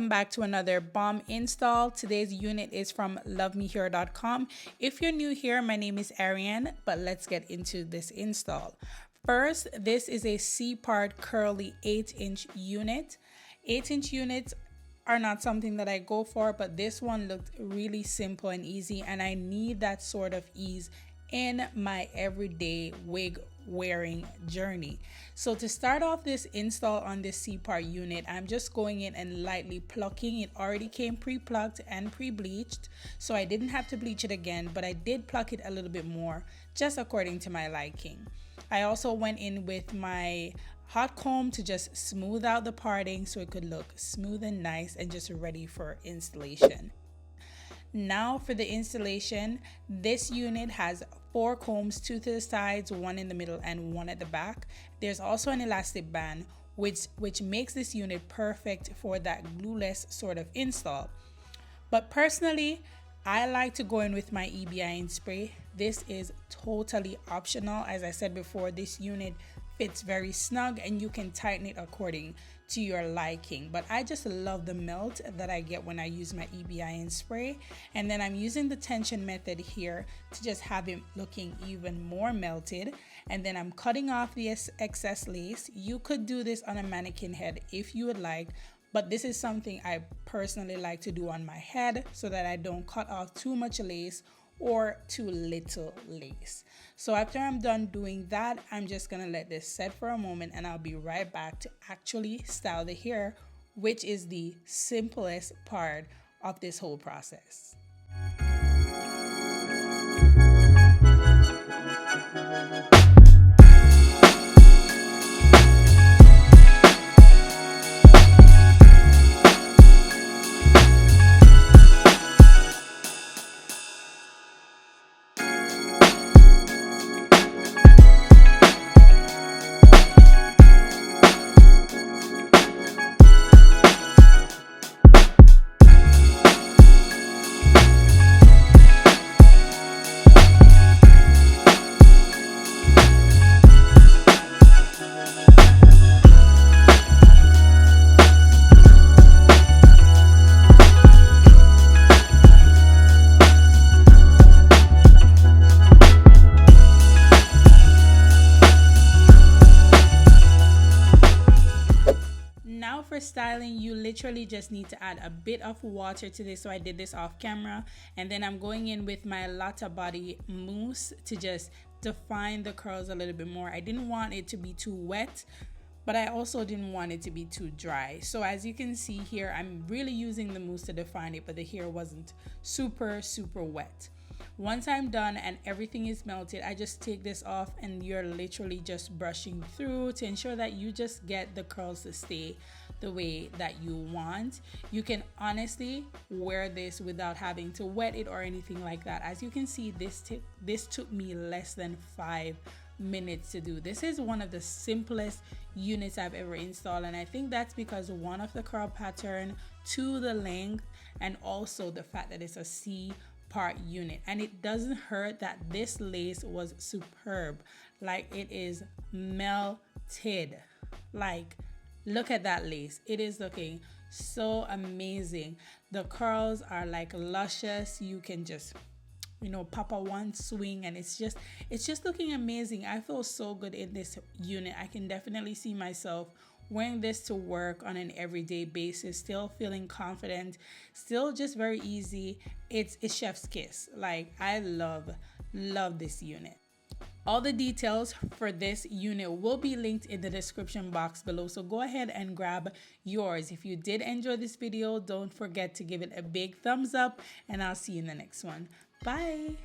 welcome back to another bomb install. Today's unit is from lovemehere.com. If you're new here, my name is Arianne, but let's get into this install. First, this is a C-part curly 8-inch unit. 8-inch units are not something that I go for, but this one looked really simple and easy, and I need that sort of ease in my everyday wig wearing journey. So to start off this install on this C-part unit, I'm just going in and lightly plucking. It already came pre-plucked and pre-bleached, so I didn't have to bleach it again, but I did pluck it a little bit more just according to my liking. I also went in with my hot comb to just smooth out the parting so it could look smooth and nice and just ready for installation. Now for the installation, this unit has 4 combs, 2 to the sides, 1 in the middle, and 1 at the back. There's also an elastic band, which makes this unit perfect for that glueless sort of install. But personally, I like to go in with my EBIN spray. This is totally optional. As I said before, this unit fits very snug and you can tighten it according to your liking, but I just love the melt that I get when I use my EBIN spray. And then I'm using the tension method here to just have it looking even more melted. And then I'm cutting off the excess lace. You could do this on a mannequin head if you would like, but this is something I personally like to do on my head so that I don't cut off too much lace or too little lace. So after I'm done doing that, I'm just gonna let this set for a moment and I'll be right back to actually style the hair, which is the simplest part of this whole process. Now for styling, you literally just need to add a bit of water to this. So I did this off camera, and then I'm going in with my Lotta Body mousse to just define the curls a little bit more. I didn't want it to be too wet, but I also didn't want it to be too dry. So as you can see here, I'm really using the mousse to define it, but the hair wasn't super wet. Once I'm done and everything is melted, I just take this off and you're literally just brushing through to ensure that you just get the curls to stay the way that you want. You can honestly wear this without having to wet it or anything like that. As you can see, this took me less than 5 minutes to do. This is one of the simplest units I've ever installed, and I think that's because one of the curl pattern, 2 the length, and also the fact that it's a C-part unit. And it doesn't hurt that this lace was superb. Like, it is melted. Like, look at that lace. It is looking so amazing. The curls are like luscious. You can just, pop a one swing and it's just looking amazing. I feel so good in this unit. I can definitely see myself wearing this to work on an everyday basis, still feeling confident, still just very easy. It's chef's kiss. Like, I love this unit. All the details for this unit will be linked in the description box below, so go ahead and grab yours. If you did enjoy this video, don't forget to give it a big thumbs up, and I'll see you in the next one. Bye.